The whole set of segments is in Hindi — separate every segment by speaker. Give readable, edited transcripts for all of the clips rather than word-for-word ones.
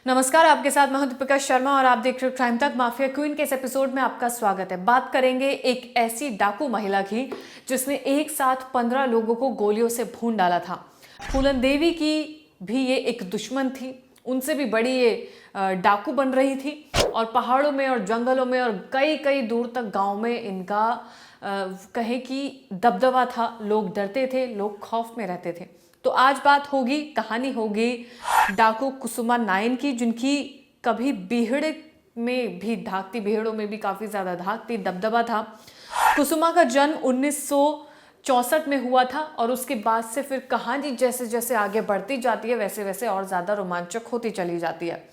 Speaker 1: नमस्कार, आपके साथ मैं हूं दीपिका शर्मा और आप देख रहे हो क्राइम तक माफिया क्वीन के इस एपिसोड में आपका स्वागत है। बात करेंगे एक ऐसी डाकू महिला की जिसने एक साथ 15 लोगों को गोलियों से भून डाला था। फूलन देवी की भी ये एक दुश्मन थी, उनसे भी बड़ी ये डाकू बन रही थी और पहाड़ों में और जंगलों में और कई कई दूर तक गांव में इनका कहें कि दबदबा था। लोग डरते थे, लोग खौफ में रहते थे। तो आज बात होगी, कहानी होगी डाकू कुसुमा नायन की, जिनकी कभी बीहड़ में भी धाक थी, बीहड़ों में भी काफी ज्यादा धाक थी, दबदबा था। कुसुमा का जन्म 1964 में हुआ था और उसके बाद से फिर कहानी जैसे जैसे आगे बढ़ती जाती है वैसे वैसे और ज्यादा रोमांचक होती चली जाती है।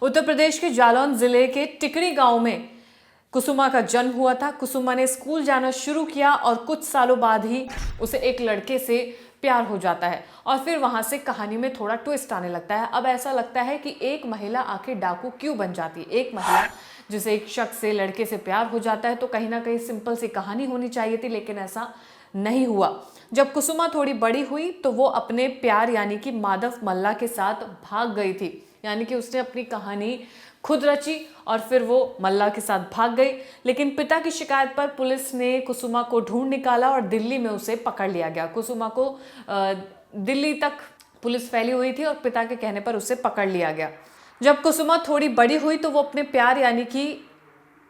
Speaker 1: उत्तर प्रदेश के जालौन जिले के टिकरी गांव में कुसुमा का जन्म हुआ था। कुसुमा ने स्कूल जाना शुरू किया और कुछ सालों बाद ही उसे एक लड़के से प्यार हो जाता है और फिर वहां से कहानी में थोड़ा ट्विस्ट आने लगता है। अब ऐसा लगता है कि एक महिला आखिर डाकू क्यों बन जाती है। एक महिला जिसे एक शख्स से, लड़के से प्यार हो जाता है तो कहीं ना कहीं सिंपल सी कहानी होनी चाहिए थी, लेकिन ऐसा नहीं हुआ। जब कुसुमा थोड़ी बड़ी हुई तो वो अपने प्यार यानी कि माधव मल्ला के साथ भाग गई थी, यानी कि उसने अपनी कहानी खुद रची और फिर वो मल्ला के साथ भाग गई। लेकिन पिता की शिकायत पर पुलिस ने कुसुमा को ढूंढ निकाला और दिल्ली में उसे पकड़ लिया गया। कुसुमा को दिल्ली तक पुलिस फैली हुई थी और पिता के कहने पर उसे पकड़ लिया गया। जब कुसुमा थोड़ी बड़ी हुई तो वो अपने प्यार यानी कि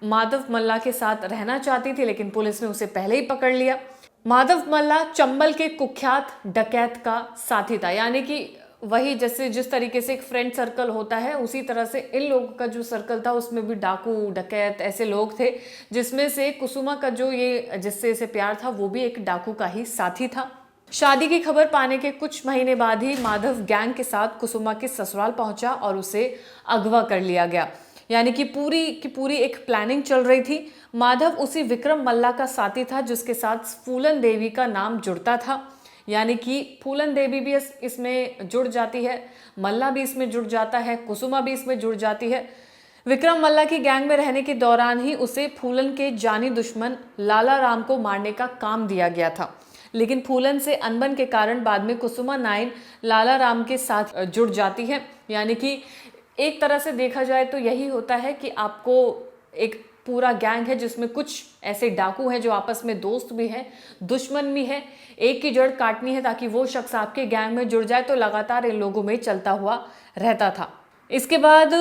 Speaker 1: माधव मल्ला के साथ रहना चाहती थी, लेकिन पुलिस ने उसे पहले ही पकड़ लिया। माधव मल्ला चंबल के कुख्यात डकैत का साथी था, यानी कि वही जैसे जिस तरीके से एक फ्रेंड सर्कल होता है उसी तरह से इन लोगों का जो सर्कल था उसमें भी डाकू डकैत ऐसे लोग थे, जिसमें से कुसुमा का जो ये जिससे इसे प्यार था वो भी एक डाकू का ही साथी था। शादी की खबर पाने के कुछ महीने बाद ही माधव गैंग के साथ कुसुमा के ससुराल पहुंचा और उसे अगवा कर लिया गया, यानी कि पूरी की पूरी एक प्लानिंग चल रही थी। माधव उसी विक्रम मल्ला का साथी था जिसके साथ फूलन देवी का नाम जुड़ता था, यानी कि फूलन देवी भी इसमें जुड़ जाती है, मल्ला भी इसमें जुड़ जाता है, कुसुमा भी इसमें जुड़ जाती है। विक्रम मल्ला की गैंग में रहने के दौरान ही उसे फूलन के जानी दुश्मन लाला राम को मारने का काम दिया गया था, लेकिन फूलन से अनबन के कारण बाद में कुसुमा नायन लाला राम के साथ जुड़ जाती है। यानी कि एक तरह से देखा जाए तो यही होता है कि आपको एक पूरा गैंग है जिसमें कुछ ऐसे डाकू हैं जो आपस में दोस्त भी हैं, दुश्मन भी हैं, एक की जड़ काटनी है ताकि वो शख्स आपके गैंग में जुड़ जाए, तो लगातार इन लोगों में चलता हुआ रहता था। इसके बाद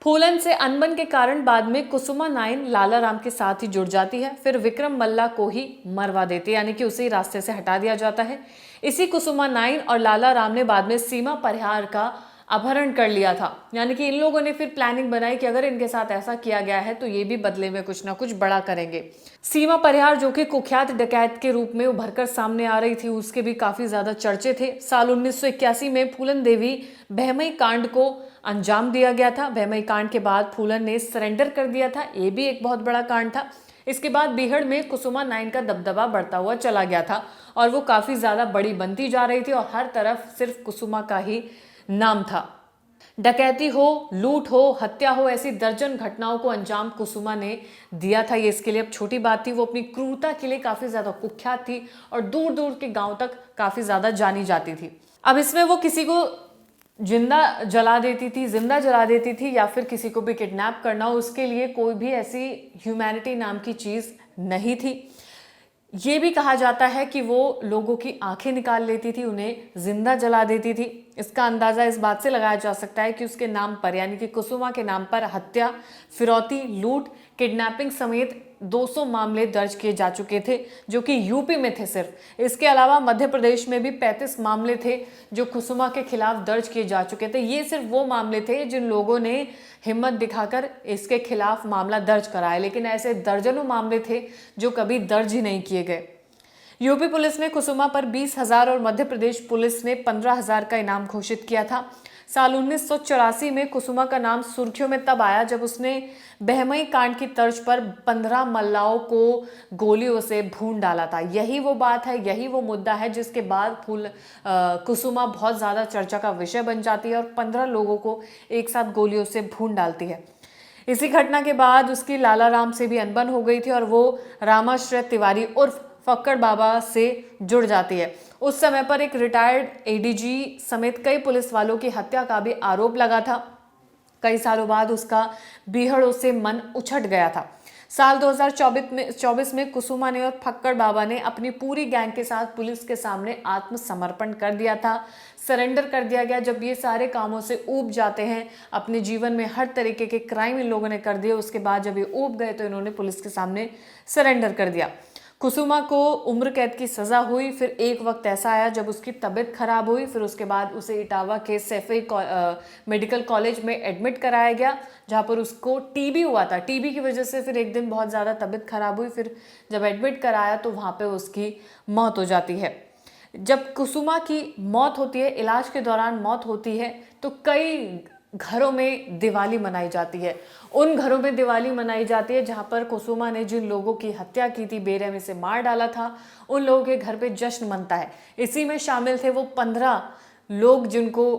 Speaker 1: फूलन से अनबन के कारण बाद में कुसुमा नायन लाला राम के साथ ही जुड़ जाती है, फिर विक्रम मल्ला को ही मरवा देती है, यानी कि उसे रास्ते से हटा दिया जाता है। इसी कुसुमा नायन और लाला राम ने बाद में सीमा परिहार का अपहरण कर लिया था, यानी कि इन लोगों ने फिर प्लानिंग बनाई कि अगर इनके साथ ऐसा किया गया है तो ये भी बदले में कुछ ना कुछ बड़ा करेंगे। सीमा परिहार जो कि कुख्यात डकैत के रूप में उभरकर सामने आ रही थी, उसके भी काफी ज्यादा चर्चे थे। साल 1981 में फूलन देवी बहमई कांड को अंजाम दिया गया था। बहमई कांड के बाद फूलन ने सरेंडर कर दिया था, ये भी एक बहुत बड़ा कांड था। इसके बाद बीहड़ में कुसुमा नायन का दबदबा बढ़ता हुआ चला गया था और वो काफी ज्यादा बड़ी बनती जा रही थी और हर तरफ सिर्फ कुसुमा का ही नाम था। डकैती हो, लूट हो, हत्या हो, ऐसी दर्जन घटनाओं को अंजाम कुसुमा ने दिया था। ये इसके लिए अब छोटी बात थी, वो अपनी क्रूरता के लिए काफी ज्यादा कुख्यात थी और दूर दूर के गांव तक काफी ज्यादा जानी जाती थी। अब इसमें वो किसी को जिंदा जला देती थी या फिर किसी को भी किडनैप करना हो, उसके लिए कोई भी ऐसी ह्यूमैनिटी नाम की चीज नहीं थी। ये भी कहा जाता है कि वो लोगों की आंखें निकाल लेती थी, उन्हें जिंदा जला देती थी। इसका अंदाजा इस बात से लगाया जा सकता है कि उसके नाम पर यानी कि कुसुमा के नाम पर हत्या, फिरौती, लूट, किडनैपिंग समेत 200 मामले दर्ज किए जा चुके थे, जो कि यूपी में थे सिर्फ। इसके अलावा मध्य प्रदेश में भी 35 मामले थे जो कुसुमा के खिलाफ दर्ज किए जा चुके थे। ये सिर्फ वो मामले थे जिन लोगों ने हिम्मत दिखाकर इसके खिलाफ मामला दर्ज कराया, लेकिन ऐसे दर्जनों मामले थे जो कभी दर्ज ही नहीं किए गए। यूपी पुलिस ने कुसुमा पर 20,000 और मध्य प्रदेश पुलिस ने 15,000 का इनाम घोषित किया था। साल 1984 में कुसुमा का नाम सुर्खियों में तब आया जब उसने बहमई कांड की तर्ज पर 15 मल्लाओं को गोलियों से भून डाला था। यही वो बात है, यही वो मुद्दा है जिसके बाद कुसुमा बहुत ज़्यादा चर्चा का विषय बन जाती है और 15 लोगों को एक साथ गोलियों से भून डालती है। इसी घटना के बाद उसकी लाला राम से भी अनबन हो गई थी और वो रामाश्रय तिवारी उर्फ फक्कड़ बाबा से जुड़ जाती है। उस समय पर एक रिटायर्ड एडीजी समेत कई पुलिस वालों की हत्या का भी आरोप लगा था। कई सालों बाद उसका बीहड़ों से मन उछट गया था। साल 2024 में कुसुमा ने और फक्कड़ बाबा ने अपनी पूरी गैंग के साथ पुलिस के सामने आत्मसमर्पण कर दिया था, सरेंडर कर दिया गया। जब ये सारे कामों से ऊब जाते हैं, अपने जीवन में हर तरीके के क्राइम इन लोगों ने कर दिए, उसके बाद जब ये ऊब गए तो इन्होंने पुलिस के सामने सरेंडर कर दिया। कुसुमा को उम्र कैद की सजा हुई। फिर एक वक्त ऐसा आया जब उसकी तबीयत खराब हुई। फिर उसके बाद उसे इटावा के सैफई मेडिकल कॉलेज में एडमिट कराया गया, जहाँ पर उसको टीबी हुआ था। टीबी की वजह से फिर एक दिन बहुत ज़्यादा तबीयत खराब हुई। फिर जब एडमिट कराया तो वहाँ पे उसकी मौत हो जाती है। जब कुसुमा की मौत होती है, इलाज के दौरान मौत होती है, तो कई घरों में दिवाली मनाई जाती है। उन घरों में दिवाली मनाई जाती है जहां पर कुसुमा ने जिन लोगों की हत्या की थी, बेरहमी से मार डाला था, उन लोगों के घर पे जश्न मनता है। इसी में शामिल थे वो 15 लोग जिनको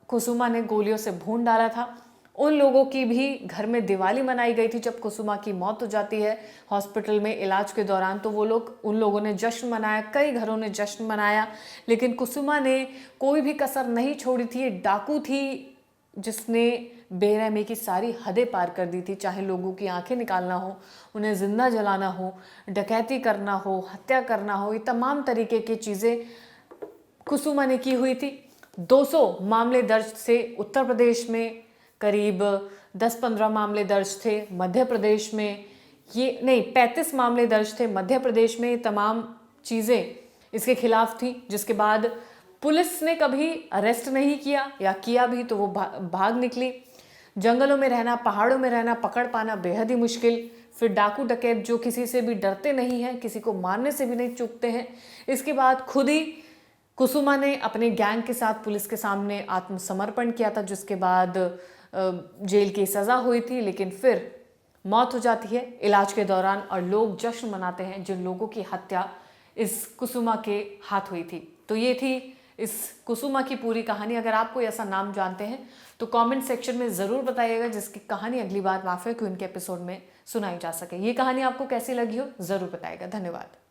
Speaker 1: कुसुमा ने गोलियों से भून डाला था। उन लोगों की भी घर में दिवाली मनाई गई थी। जब कुसुमा की मौत हो जाती है हॉस्पिटल में इलाज के दौरान, तो वो लोग, उन लोगों ने जश्न मनाया, कई घरों ने जश्न मनाया। लेकिन कुसुमा ने कोई भी कसर नहीं छोड़ी थी। ये डाकू थी जिसने बेरहमी की सारी हदें पार कर दी थी। चाहे लोगों की आंखें निकालना हो, उन्हें जिंदा जलाना हो, डकैती करना हो, हत्या करना हो, ये तमाम तरीके की चीज़ें कुसुमा ने की हुई थी। 200 मामले दर्ज थे उत्तर प्रदेश में, करीब 10-15 मामले दर्ज थे मध्य प्रदेश में, 35 मामले दर्ज थे मध्य प्रदेश में। तमाम चीज़ें इसके खिलाफ थी, जिसके बाद पुलिस ने कभी अरेस्ट नहीं किया, या किया भी तो वो भाग निकली। जंगलों में रहना, पहाड़ों में रहना, पकड़ पाना बेहद ही मुश्किल। फिर डाकू डकैत जो किसी से भी डरते नहीं हैं, किसी को मारने से भी नहीं चूकते हैं। इसके बाद खुद ही कुसुमा ने अपने गैंग के साथ पुलिस के सामने आत्मसमर्पण किया था, जिसके बाद जेल की सज़ा हुई थी। लेकिन फिर मौत हो जाती है इलाज के दौरान, और लोग जश्न मनाते हैं जिन लोगों की हत्या इस कुसुमा के हाथ हुई थी। तो ये थी इस कुसुमा की पूरी कहानी। अगर आप कोई ऐसा नाम जानते हैं तो कमेंट सेक्शन में ज़रूर बताइएगा, जिसकी कहानी अगली बार माफिया क्वीन के एपिसोड में सुनाई जा सके। ये कहानी आपको कैसी लगी हो ज़रूर बताइएगा। धन्यवाद।